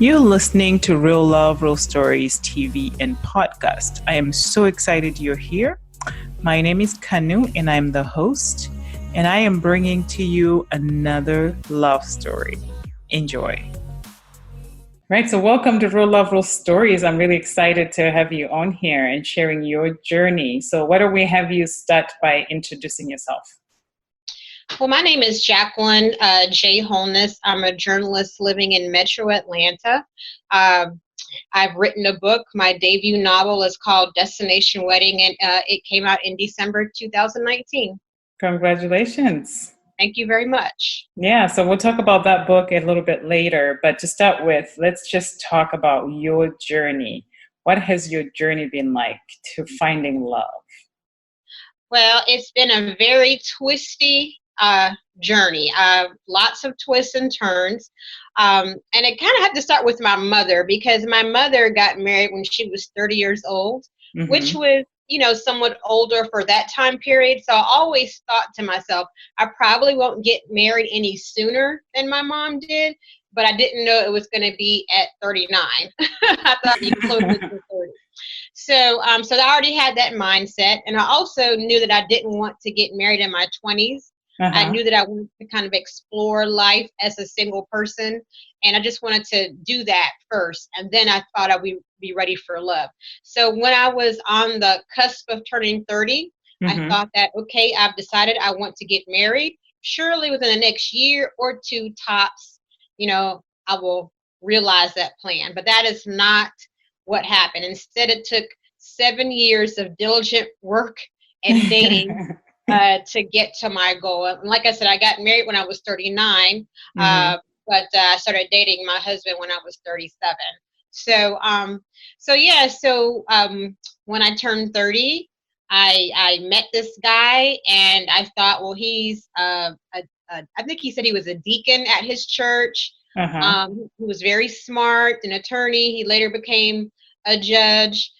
You're listening to Real Love, Real Stories TV and podcast. I am so excited you're here. My name is Kanu and I'm the host, and I am bringing to you another love story. Enjoy. Right, so welcome to Real Love, Real Stories. I'm really excited to have you on here and sharing your journey. So why don't we have you start by introducing yourself? Well, my name is Jacqueline J. Holness. I'm a journalist living in Metro Atlanta. I've written a book. My debut novel is called Destination Wedding, and it came out in December 2019. Congratulations. Thank you very much. Yeah, so we'll talk about that book a little bit later. But to start with, let's just talk about your journey. What has your journey been like to finding love? Well, it's been a very twisty journey, lots of twists and turns. And it kind of had to start with my mother, because my mother got married when she was 30 years old, which was, somewhat older for that time period. So I always thought to myself, I probably won't get married any sooner than my mom did, but I didn't know it was going to be at 39. I thought it'd be closer to 30. So I already had that mindset. And I also knew that I didn't want to get married in my 20s. I knew that I wanted to kind of explore life as a single person, and I just wanted to do that first, and then I thought I would be ready for love. So when I was on the cusp of turning 30, I thought that, okay, I've decided I want to get married. Surely within the next year or two tops, I will realize that plan. But that is not what happened. Instead, it took 7 years of diligent work and dating to get to my goal. And like I said, I got married when I was 39, but I started dating my husband when I was 37. So when I turned 30, I met this guy, and I thought, well, he's I think he said he was a deacon at his church. He was very smart, an attorney. He later became a judge.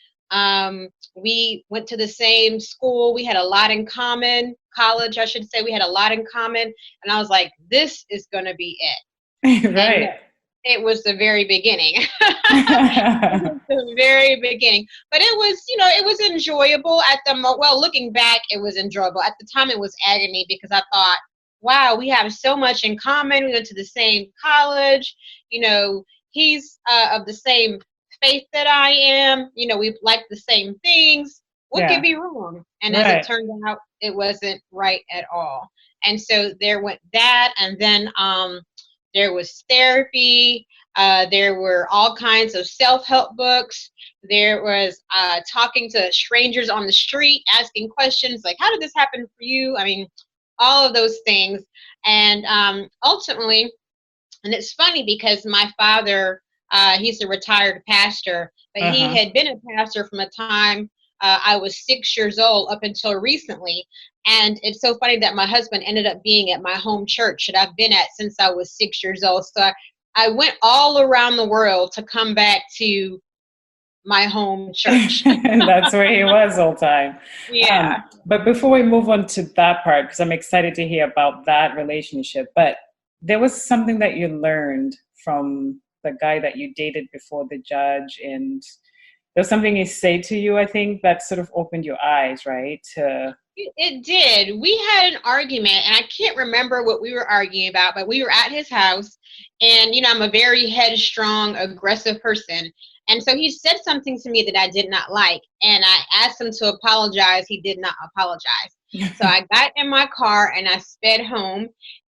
We went to the same school. We had a lot in common. College, I should say. We had a lot in common. And I was like, this is going to be it. Right. And it was the very beginning. It was the very beginning. But it was, it was enjoyable at the well, looking back, it was enjoyable. At the time, it was agony, because I thought, wow, we have so much in common. We went to the same college. He's of the same faith that I am. We like the same things. What could be wrong? And as it turned out, it wasn't right at all. And so there went that, and then there was therapy. There were all kinds of self-help books. There was talking to strangers on the street, asking questions like, how did this happen for you? I mean, all of those things. And ultimately, and it's funny because my father, he's a retired pastor, but he had been a pastor from the time I was 6 years old up until recently. And it's so funny that my husband ended up being at my home church that I've been at since I was 6 years old. So I went all around the world to come back to my home church. And that's where he was all the time. Yeah. But before we move on to that part, because I'm excited to hear about that relationship, but there was something that you learned from the guy that you dated before the judge, and there was something he said to you, I think, that sort of opened your eyes, right? It did. We had an argument, and I can't remember what we were arguing about, but we were at his house, and, I'm a very headstrong, aggressive person. And so he said something to me that I did not like, and I asked him to apologize. He did not apologize. So I got in my car and I sped home,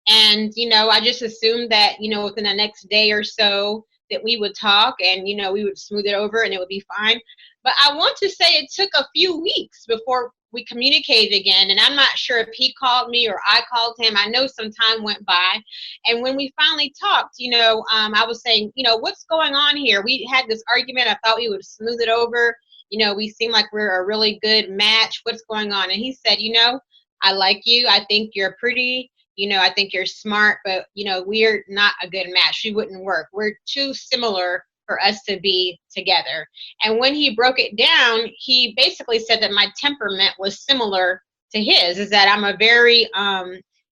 and, I just assumed that, within the next day or so that we would talk, and, we would smooth it over and it would be fine. But I want to say it took a few weeks before we communicated again, and I'm not sure if he called me or I called him. I know some time went by, and when we finally talked, I was saying, what's going on here? We had this argument. I thought we would smooth it over. We seem like we're a really good match. What's going on? And he said, I like you. I think you're pretty. I think you're smart, but, we're not a good match. We wouldn't work. We're too similar for us to be together. And when he broke it down, he basically said that my temperament was similar to his, is that I'm a very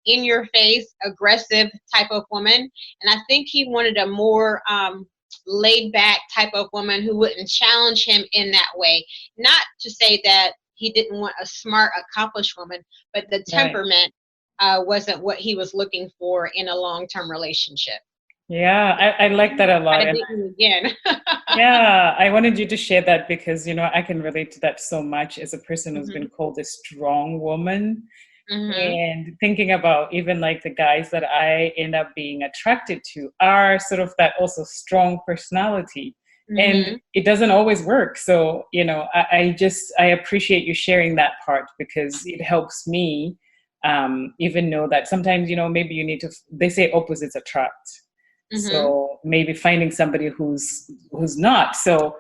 in your face, aggressive type of woman. And I think he wanted a more laid back type of woman who wouldn't challenge him in that way. Not to say that he didn't want a smart, accomplished woman, but the temperament wasn't what he was looking for in a long-term relationship. Yeah, I like that a lot. I date you again. Yeah, I wanted you to share that because, I can relate to that so much as a person who's been called a strong woman. And thinking about even like the guys that I end up being attracted to are sort of that also strong personality. And it doesn't always work. So, I appreciate you sharing that part because it helps me even know that sometimes, maybe you need to, they say opposites attract. So maybe finding somebody who's not. So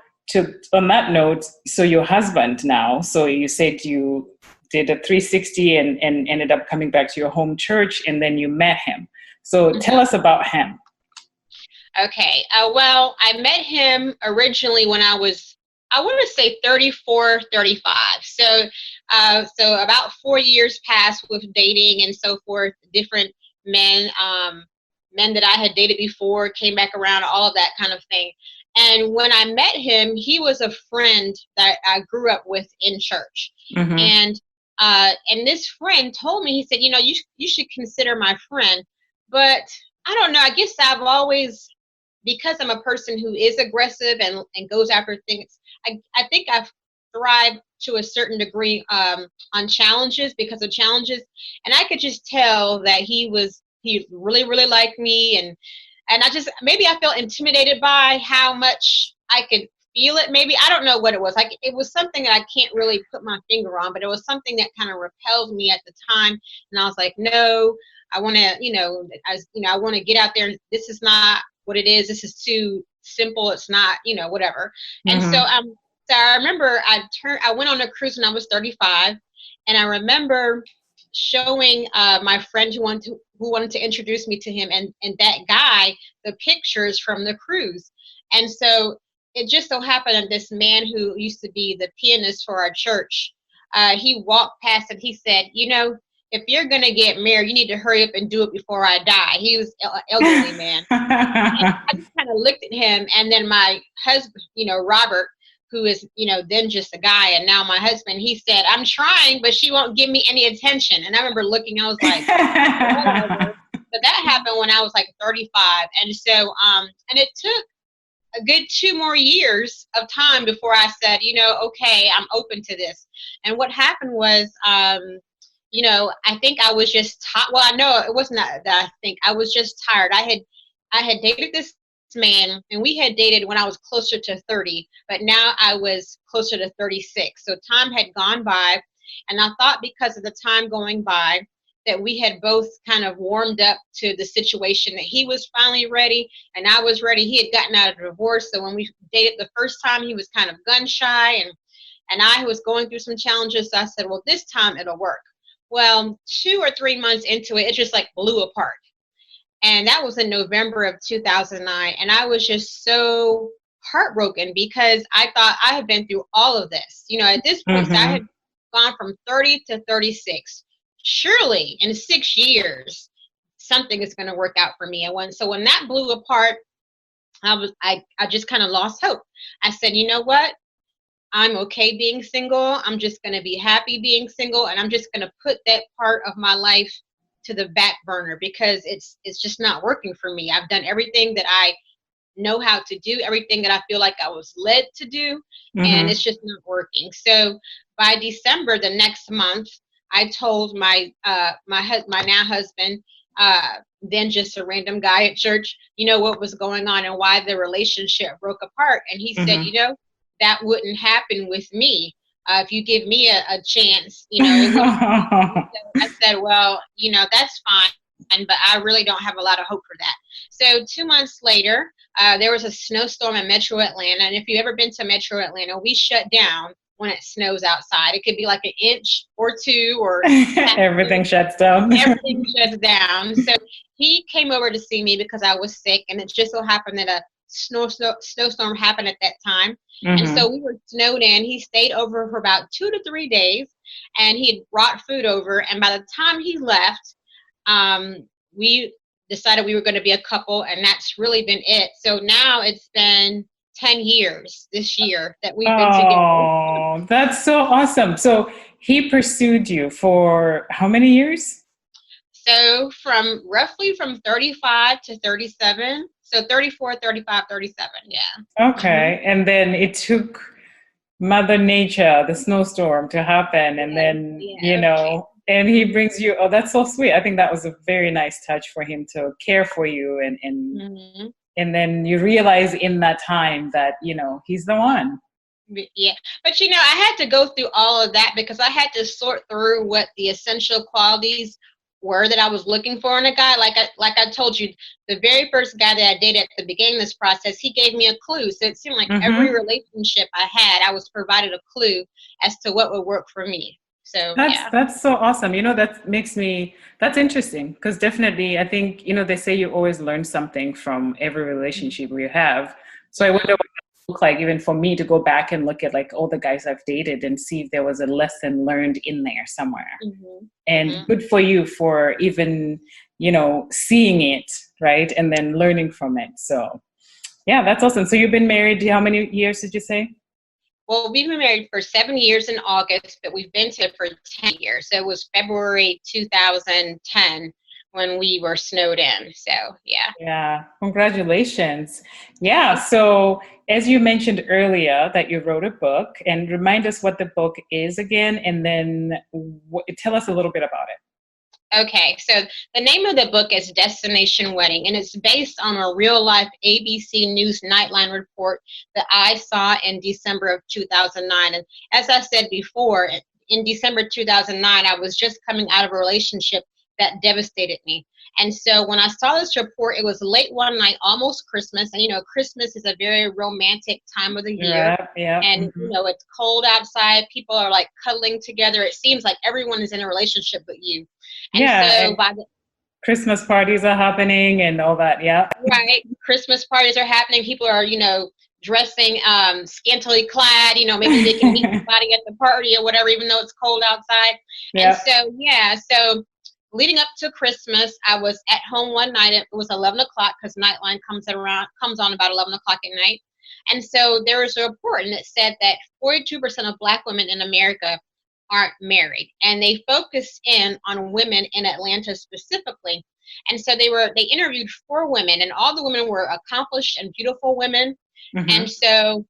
on that note, so your husband now, so you said you did a 360 and ended up coming back to your home church and then you met him. So tell us about him. Okay. Well, I met him originally when I want to say 34, 35. So about 4 years passed with dating and so forth, different men that I had dated before came back around, all of that kind of thing. And when I met him, he was a friend that I grew up with in church. And this friend told me, he said, you should consider my friend. But I don't know, I guess I've always, because I'm a person who is aggressive and goes after things, I think I've thrived to a certain degree on challenges, because of challenges. And I could just tell that he really, really liked me. And maybe I felt intimidated by how much I could feel it. Maybe, I don't know what it was. Like, it was something that I can't really put my finger on, but it was something that kind of repelled me at the time. And I was like, no, I want to, I want to get out there. This is not what it is. This is too simple. It's not, whatever. And so I remember I went on a cruise when I was 35, and I remember showing my friend who wanted to introduce me to him and that guy the pictures from the cruise. And so it just so happened that this man who used to be the pianist for our church, he walked past and he said, if you're going to get married, you need to hurry up and do it before I die. He was an elderly man. I just kind of looked at him, and then my husband, Robert, who is, then just a guy, and now my husband, he said, I'm trying, but she won't give me any attention. And I remember looking, I was like, whatever. So that happened when I was like 35. And so, and it took a good 2 more years of time before I said, okay, I'm open to this. And what happened was, I think I was just tired. Well, I know it wasn't that I think I was just tired. I had dated this man, and we had dated when I was closer to 30, but now I was closer to 36. So time had gone by, and I thought because of the time going by that we had both kind of warmed up to the situation, that he was finally ready and I was ready. He had gotten out of a divorce. So when we dated the first time, he was kind of gun shy, and I was going through some challenges. So I said, well, this time it'll work. Well, 2 or 3 months into it, it just like blew apart. And that was in November of 2009. And I was just so heartbroken because I thought I had been through all of this. At this point, I had gone from 30 to 36. Surely in 6 years, something is going to work out for me. And when that blew apart, I just kind of lost hope. I said, you know what? I'm okay being single. I'm just going to be happy being single. And I'm just going to put that part of my life to the back burner because it's just not working for me. I've done everything that I know how to do, everything that I feel like I was led to do, and it's just not working. So by December, the next month, I told my now husband, then just a random guy at church, what was going on and why the relationship broke apart. And he said, that wouldn't happen with me. If you give me a chance, it wouldn't. I said, well, that's fine, but I really don't have a lot of hope for that. So 2 months later, there was a snowstorm in Metro Atlanta. And if you've ever been to Metro Atlanta, we shut down when it snows outside. It could be like 1 inch or 2 or everything shuts down. Everything shuts down. So he came over to see me because I was sick, and it just so happened that a snowstorm happened at that time. And so we were snowed in. He stayed over for about 2 to 3 days, and he had brought food over. And by the time he left, we decided we were going to be a couple, and that's really been it. So now it's been 10 years this year that we've been together. Oh, that's so awesome. So he pursued you for how many years? So roughly from 35 to 37. So 34, 35, 37. Yeah. Okay. And then it took Mother Nature, the snowstorm to happen. And then, and he brings you, oh, that's so sweet. I think that was a very nice touch for him to care for you. And then you realize in that time that, he's the one. Yeah. But, I had to go through all of that because I had to sort through what the essential qualities were that I was looking for in a guy. Like I told you, the very first guy that I dated at the beginning of this process, he gave me a clue. So it seemed like every relationship I had, I was provided a clue as to what would work for me. So that's so awesome. That's interesting because definitely I think, they say you always learn something from every relationship you have. So I wonder what it would look like even for me to go back and look at like all the guys I've dated and see if there was a lesson learned in there somewhere. And good for you for even, seeing it, right? And then learning from it. So yeah, that's awesome. So you've been married, how many years did you say? Well, we've been married for 7 years in August, but we've been together for 10 years. So it was February 2010 when we were snowed in. So, yeah. Yeah. Congratulations. Yeah. So as you mentioned earlier that you wrote a book, and remind us what the book is again, and then tell us a little bit about it. Okay, so the name of the book is Destination Wedding, and it's based on a real-life ABC News Nightline report that I saw in December of 2009. And as I said before, in December 2009, I was just coming out of a relationship that devastated me. And so when I saw this report, it was late one night, almost Christmas. And, Christmas is a very romantic time of the year. Yeah. And, it's cold outside. People are like cuddling together. It seems like everyone is in a relationship but you. And so by the Christmas parties are happening and all that. Yeah. Right. Christmas parties are happening. People are, dressing scantily clad, maybe they can meet somebody at the party or whatever, even though it's cold outside. And so leading up to Christmas, I was at home one night. It was 11 o'clock because Nightline comes on about 11 o'clock at night. And so there was a report, and it said that 42% of Black women in America aren't married. And they focused in on women in Atlanta specifically. And so they interviewed 4 women, and all the women were accomplished and beautiful women. And so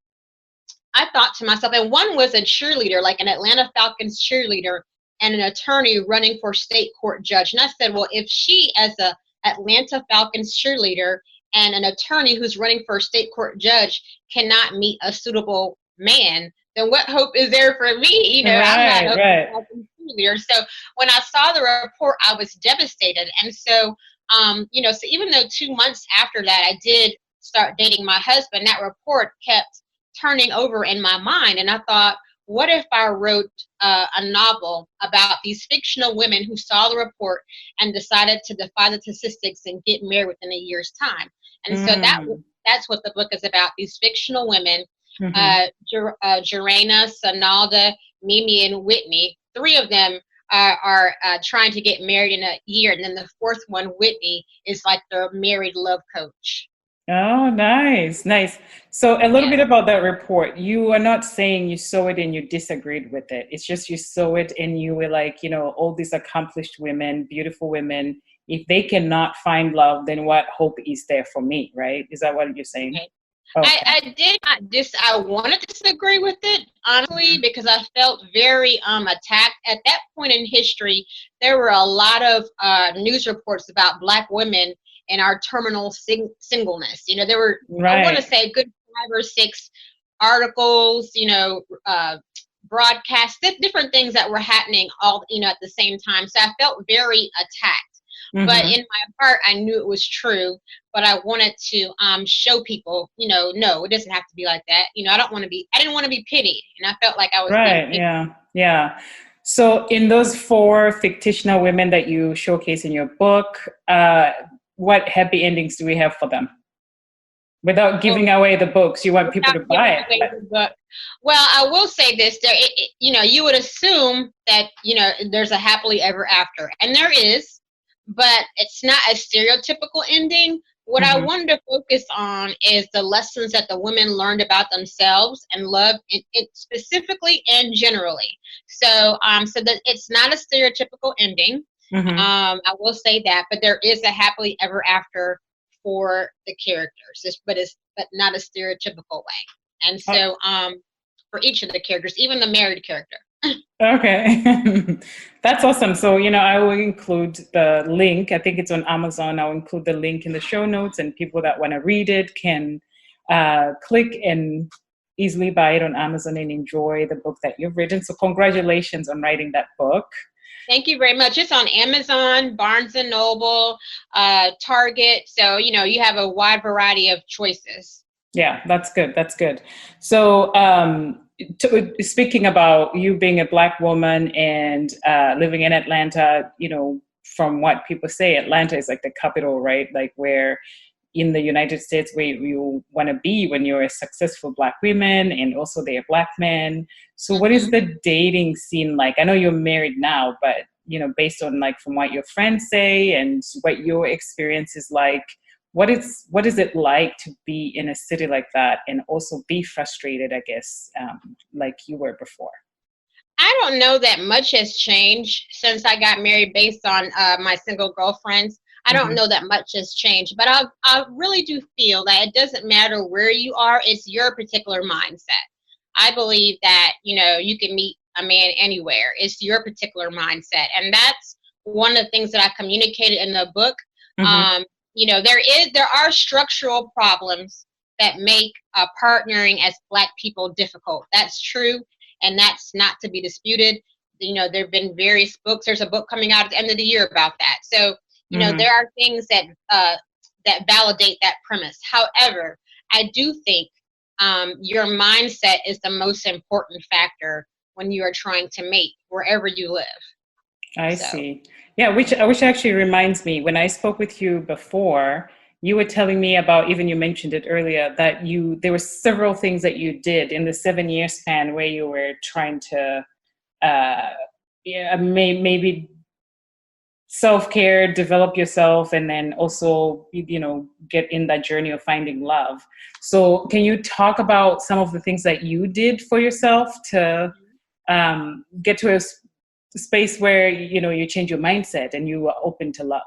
I thought to myself, and one was a cheerleader, like an Atlanta Falcons cheerleader, and an attorney running for state court judge. And I said, well, if she, as a Atlanta Falcons cheerleader and an attorney who's running for a state court judge, cannot meet a suitable man, then what hope is there for me? I'm not a Falcons cheerleader. So when I saw the report, I was devastated. And so, so even though 2 months after that, I did start dating my husband, that report kept turning over in my mind. And I thought, what if I wrote a novel about these fictional women who saw the report and decided to defy the statistics and get married within a year's time? And so that's what the book is about, these fictional women, Jarena, Sonalda, Mimi, and Whitney. 3 of them are trying to get married in a year. And then the 4th one, Whitney, is like their married love coach. Oh, nice. So a little bit about that report. You are not saying you saw it and you disagreed with it. It's just you saw it and you were like, all these accomplished women, beautiful women, if they cannot find love, then what hope is there for me, right? Is that what you're saying? Okay. Okay. I wanted to disagree with it, honestly, because I felt very attacked. At that point in history, there were a lot of news reports about Black women and our terminal singleness. There were, I want to say, a good 5 or 6 articles, broadcasts, different things that were happening all, at the same time. So I felt very attacked. But in my heart, I knew it was true. But I wanted to show people, no, it doesn't have to be like that. I didn't want to be pitied. And I felt like I was being pitied. Yeah. So in those 4 fictional women that you showcase in your book, what happy endings do we have for them? Without giving away the books, you want people to buy it. Well, I will say this: you would assume that there's a happily ever after, and there is, but it's not a stereotypical ending. What I Mm-hmm. wanted to focus on is the lessons that the women learned about themselves and love, it specifically and generally. So that it's not a stereotypical ending. Mm-hmm. I will say that, but there is a happily ever after for the characters, but not a stereotypical way. And so for each of the characters, even the married character. Okay. That's awesome. So, I will include the link. I think it's on Amazon. I'll include the link in the show notes, and people that want to read it can click and easily buy it on Amazon and enjoy the book that you've written. So, congratulations on writing that book. Thank you very much. It's on Amazon, Barnes and Noble, Target. So, you have a wide variety of choices. Yeah, that's good. That's good. So, speaking about you being a Black woman and living in Atlanta, from what people say, Atlanta is like the capital, right? Like where in the United States where you want to be when you're a successful Black woman and also they're Black men. So what is the dating scene like? I know you're married now, but based on like from what your friends say and what your experience is like, what is it like to be in a city like that and also be frustrated, I guess, like you were before? I don't know that much has changed since I got married based on my single girlfriends. I don't Mm-hmm. know that much has changed, but I really do feel that it doesn't matter where you are, it's your particular mindset. I believe that, you can meet a man anywhere. It's your particular mindset. And that's one of the things that I communicated in the book. Mm-hmm. There are structural problems that make partnering as Black people difficult. That's true, and that's not to be disputed. There have been various books. There's a book coming out at the end of the year about that. So, Mm-hmm. there are things that validate that premise. However, I do think your mindset is the most important factor when you are trying to mate wherever you live. I So. see. Yeah, which actually reminds me, when I spoke with you before, you were telling me about, even you mentioned it earlier, that there were several things that you did in the 7 year span where you were trying to yeah, maybe self-care, develop yourself, and then also, get in that journey of finding love. So can you talk about some of the things that you did for yourself to get to a space where you change your mindset and you are open to love?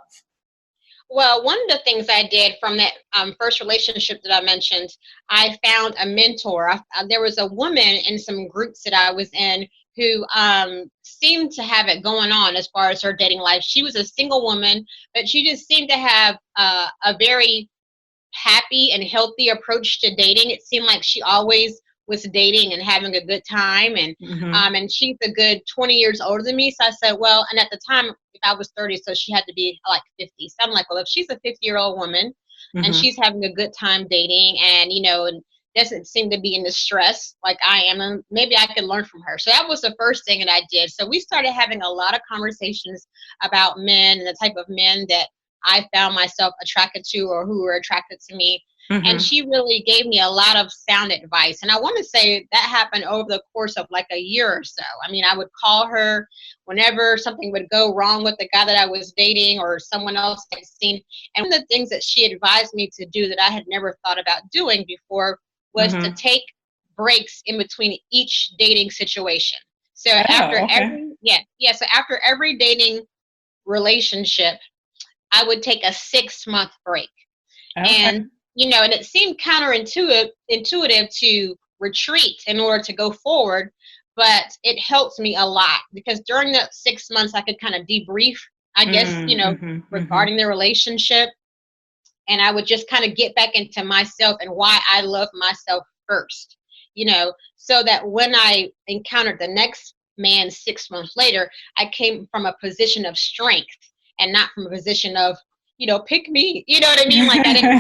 Well, one of the things I did from that first relationship that I mentioned, I found a mentor. There was a woman in some groups that I was in who seemed to have it going on as far as her dating life. She was a single woman, but she just seemed to have a very happy and healthy approach to dating. It seemed like she always was dating and having a good time, Mm-hmm. and she's a good 20 years older than me. So I said, well, and at the time if I was 30, so she had to be like 50. So I'm like, well, if she's a 50-year-old woman and Mm-hmm. she's having a good time dating and and doesn't seem to be in the stress like I am, and maybe I could learn from her. So that was the first thing that I did. So we started having a lot of conversations about men and the type of men that I found myself attracted to or who were attracted to me. And Mm-hmm. she really gave me a lot of sound advice. And I want to say that happened over the course of like a year or so. I mean, I would call her whenever something would go wrong with the guy that I was dating or someone else I'd seen. And one of the things that she advised me to do that I had never thought about doing before was to Mm-hmm. take breaks in between each dating situation. So Oh, okay. so after every dating relationship, I would take a 6-month break. Okay. And and it seemed intuitive to retreat in order to go forward, but it helped me a lot because during that 6 months I could kind of debrief, I guess, Mm-hmm. Mm-hmm. regarding the relationship, and I would just kind of get back into myself and why I love myself first, so that when I encountered the next man 6 months later, I came from a position of strength and not from a position of, pick me. You know what I mean? Like I didn't,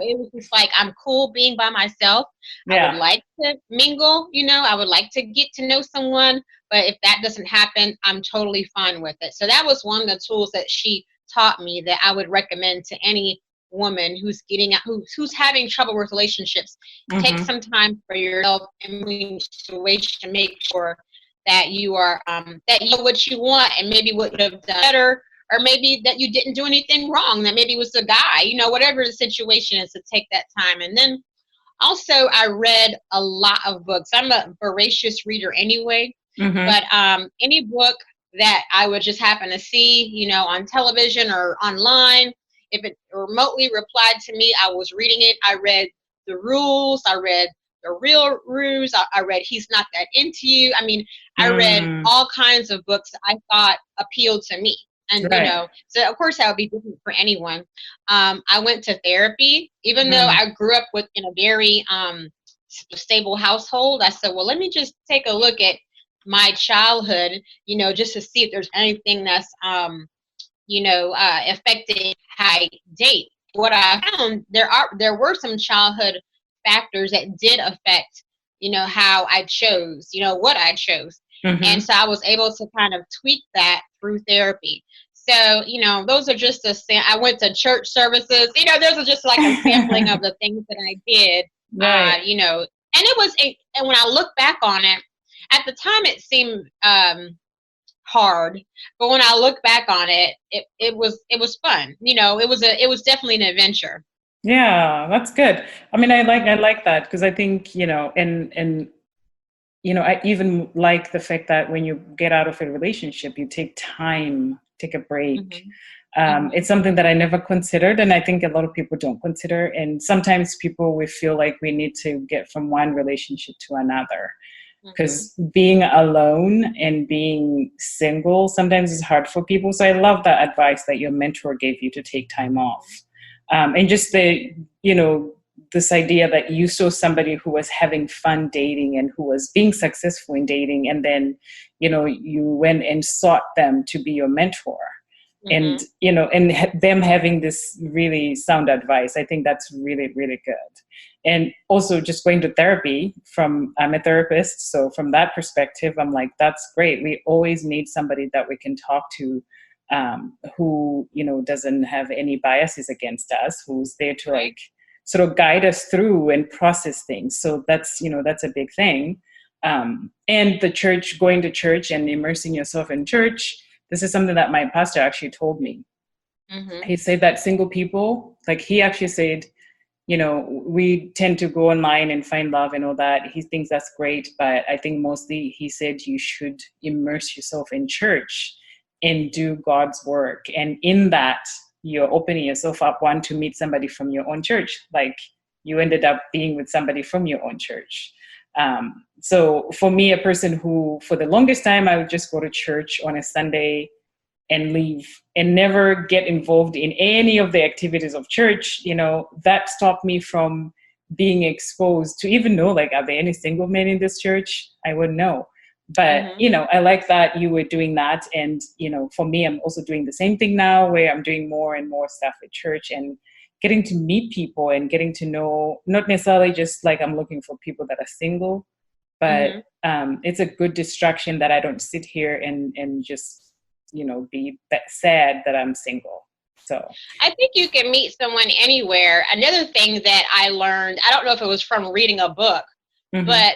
it was just like I'm cool being by myself. I would Yeah. like to mingle, I would like to get to know someone, but if that doesn't happen, I'm totally fine with it. So that was one of the tools that she taught me that I would recommend to any woman who's getting out, who's having trouble with relationships. Take Mm-hmm. some time for yourself in between situations to make sure that you are that you know what you want and maybe what would have done better, or maybe that you didn't do anything wrong, that maybe it was a guy, you know, whatever the situation is, to take that time. And then also I read a lot of books. I'm a voracious reader anyway, but any book that I would just happen to see, you know, on television or online, if it remotely replied to me, I was reading it. I read The Rules. I read The Real Ruse. I read He's Not That Into You. I mean, I read all kinds of books that I thought appealed to me. And, you know, so of course that would be different for anyone. I went to therapy, even though I grew up in a very stable household. I said, well, let me just take a look at my childhood, you know, just to see if there's anything that's, you know, affecting how I date. What I found, there were some childhood factors that did affect, you know, how I chose, you know, what I chose. And so I was able to kind of tweak that through therapy. So, you know, those are just I went to church services, you know, those are just like a sampling of the things that I did, you know, and it was, and when I look back on it, at the time it seemed hard, but when I look back on it, it was fun. You know, it was definitely an adventure. Yeah, that's good. I mean, I like that, because I think, you know, and you know, I even like the fact that when you get out of a relationship, you take time, take a break. It's something that I never considered, and I think a lot of people don't consider. And sometimes we feel like we need to get from one relationship to another, because being alone and being single sometimes is hard for people. So I love that advice that your mentor gave you, to take time off. And just you know, this idea that you saw somebody who was having fun dating and who was being successful in dating, and then, you know, you went and sought them to be your mentor. And, you know, and them having this really sound advice, I think that's really, really good. And also just going to therapy, I'm a therapist, so from that perspective, I'm like, that's great. We always need somebody that we can talk to, who, you know, doesn't have any biases against us, who's there to like sort of guide us through and process things. So that's, you know, that's a big thing. And the church, going to church and immersing yourself in church, this is something that my pastor actually told me. He said that single people, like, he actually said, you know, we tend to go online and find love and all that. He thinks that's great, but I think mostly, he said, you should immerse yourself in church and do God's work. And in that, you're opening yourself up, one, to meet somebody from your own church. Like, you ended up being with somebody from your own church. So for me, a person who, for the longest time, I would just go to church on a Sunday and leave and never get involved in any of the activities of church, you know, that stopped me from being exposed to even know, like, are there any single men in this church? I wouldn't know. But, you know, I like that you were doing that. And, you know, for me, I'm also doing the same thing now, where I'm doing more and more stuff at church and getting to meet people and getting to know, not necessarily just like I'm looking for people that are single, but it's a good distraction that I don't sit here and just, you know, be sad that I'm single. So I think you can meet someone anywhere. Another thing that I learned, I don't know if it was from reading a book, but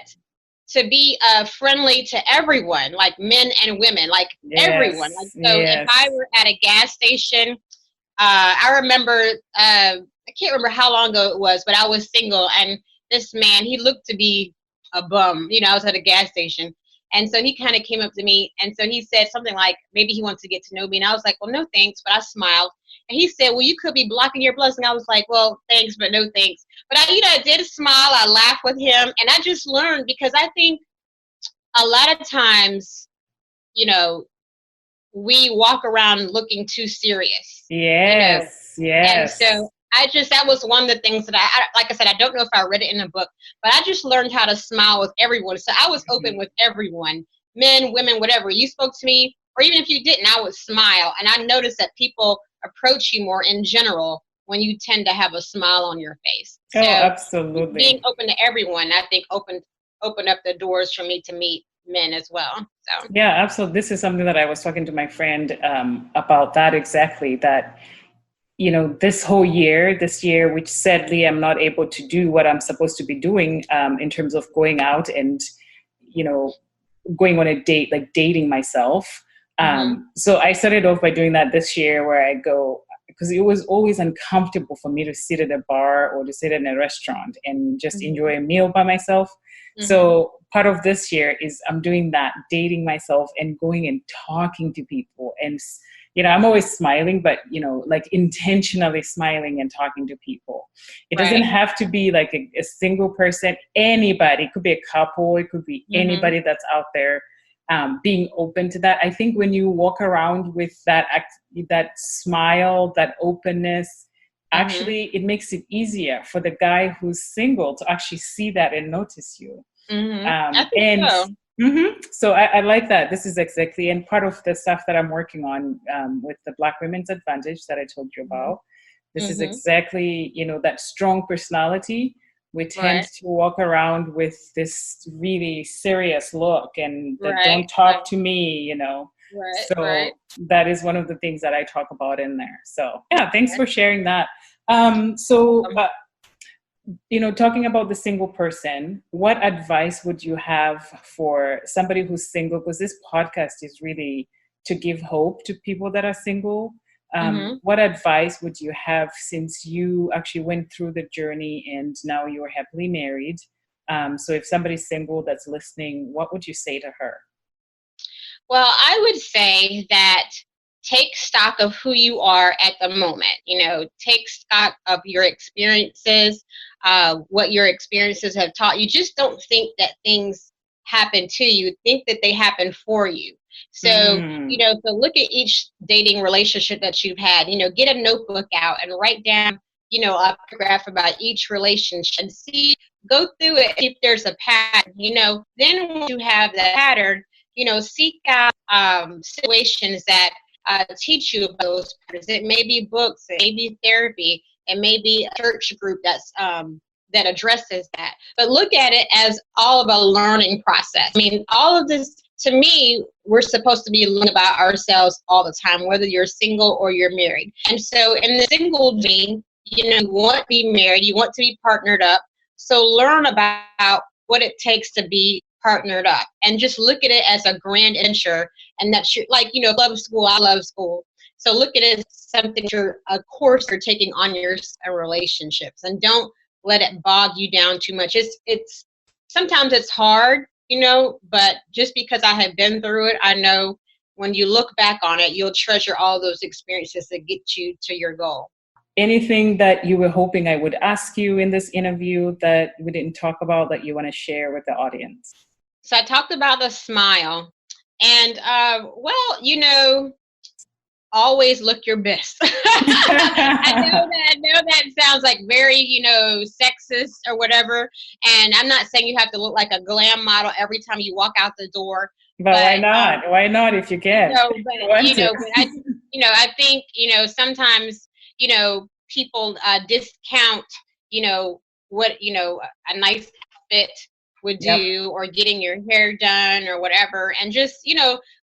to be friendly to everyone, like men and women, like everyone. Like, so if I were at a gas station, I remember, I can't remember how long ago it was, but I was single, and this man, he looked to be a bum. You know, I was at a gas station. And so he kind of came up to me, and so he said something like, maybe he wants to get to know me. And I was like, well, no thanks, but I smiled. And he said, well, you could be blocking your blessing. I was like, well, thanks, but no thanks. But I, you know, I did smile. I laughed with him, and I just learned, because I think a lot of times, you know, we walk around looking too serious. Yes. You know? And so that was one of the things that I, like I said, I don't know if I read it in a book, but I just learned how to smile with everyone. So I was open with everyone, men, women, whatever. You spoke to me, or even if you didn't, I would smile. And I noticed that people approach you more in general when you tend to have a smile on your face. So absolutely. Being open to everyone, I think, opened up the doors for me to meet men as well. So yeah, absolutely. This is something that I was talking to my friend about, that exactly, that, you know, this year, which sadly I'm not able to do what I'm supposed to be doing in terms of going out and, you know, going on a date, like dating myself. So I started off by doing that this year, where I go, because it was always uncomfortable for me to sit at a bar or to sit in a restaurant and just enjoy a meal by myself. So part of this year is I'm doing that, dating myself and going and talking to people. And, I'm always smiling, but, like intentionally smiling and talking to people. It doesn't have to be like a single person, anybody. It could be a couple. It could be anybody that's out there. Being open to that. I think when you walk around with that smile, that openness, actually it makes it easier for the guy who's single to actually see that and notice you. I think so. So I like that. This is exactly, and part of the stuff that I'm working on with the Black Women's Advantage that I told you about. This is exactly, that strong personality. We tend to walk around with this really serious look and don't talk to me, that is one of the things that I talk about in there. So yeah, thanks for sharing that. Talking about the single person, what advice would you have for somebody who's single? Because this podcast is really to give hope to people that are single. What advice would you have, since you actually went through the journey and now you're happily married? So if somebody's single that's listening, what would you say to her? Well, I would say that take stock of who you are at the moment. Take stock of your experiences, what your experiences have taught you. Just don't think that things happen to you. Think that they happen for you. So, so look at each dating relationship that you've had, get a notebook out and write down, a paragraph about each relationship and go through it if there's a pattern, then once you have that pattern, seek out situations that teach you about those patterns. It may be books, it may be therapy, it may be a church group that addresses that. But look at it as all of a learning process. I mean, all of this, to me, we're supposed to be learning about ourselves all the time, whether you're single or you're married. And so in the single dream, you want to be married, you want to be partnered up. So learn about what it takes to be partnered up and just look at it as a grand adventure. And that's love school, I love school. So look at it as something, a course you're taking on your relationships, and don't let it bog you down too much. It's sometimes it's hard, but just because I have been through it, I know when you look back on it, you'll treasure all those experiences that get you to your goal. Anything that you were hoping I would ask you in this interview that we didn't talk about that you want to share with the audience? So I talked about the smile, and always look your best. I know that sounds like very, sexist or whatever. And I'm not saying you have to look like a glam model every time you walk out the door. But why not? Why not if you can? I think, sometimes, people discount, what, a nice fit would do, or getting your hair done or whatever. And just,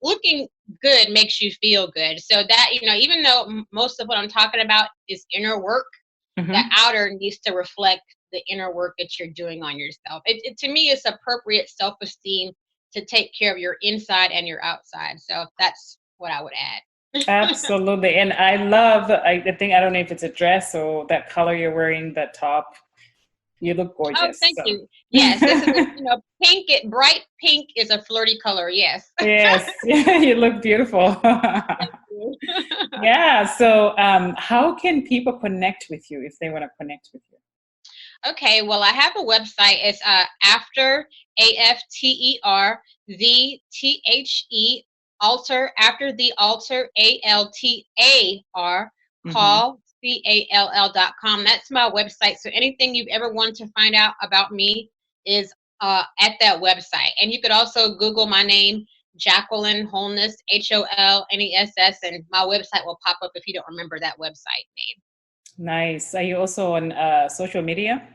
looking good makes you feel good. So that, even though most of what I'm talking about is inner work, the outer needs to reflect the inner work that you're doing on yourself. To me, it's appropriate self-esteem to take care of your inside and your outside. So that's what I would add. Absolutely. And I love, I don't know if it's a dress or that color you're wearing, that top. You look gorgeous. Oh, thank you. Yes, this is bright pink is a flirty color. Yes. Yes, you look beautiful. Thank you. Yeah. So, how can people connect with you if they want to connect with you? Okay. Well, I have a website. It's after AFTER the altar, after the altar ALTAR call. CALL.com. That's my website. So anything you've ever wanted to find out about me is at that website. And you could also Google my name, Jacqueline Holness, HOLNESS, and my website will pop up if you don't remember that website name. Nice. Are you also on social media?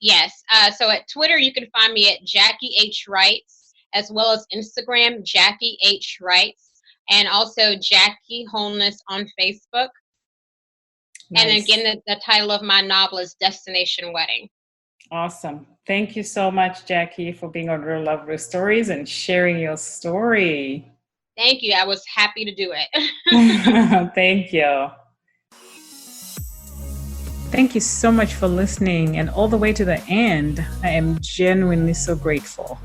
Yes. So at Twitter, you can find me at Jackie H. Writes, as well as Instagram, Jackie H. Writes, and also Jackie Holness on Facebook. Nice. And again, the title of my novel is Destination Wedding. Awesome. Thank you so much, Jackie, for being on Real Love, Real Stories and sharing your story. Thank you. I was happy to do it. Thank you. Thank you so much for listening and all the way to the end. I am genuinely so grateful.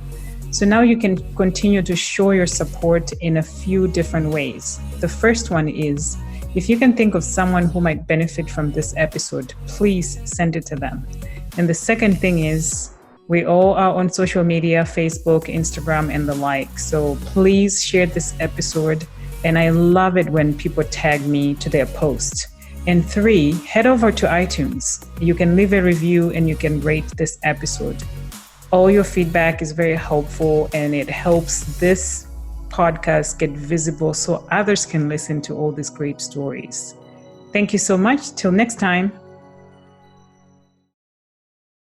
So now you can continue to show your support in a few different ways. The first one is, if you can think of someone who might benefit from this episode, please send it to them. And the second thing is, we all are on social media, Facebook, Instagram, and the like. So please share this episode. And I love it when people tag me to their post. And 3, head over to iTunes. You can leave a review and you can rate this episode. All your feedback is very helpful and it helps this podcast get visible so others can listen to all these great stories. Thank you so much. Till next time.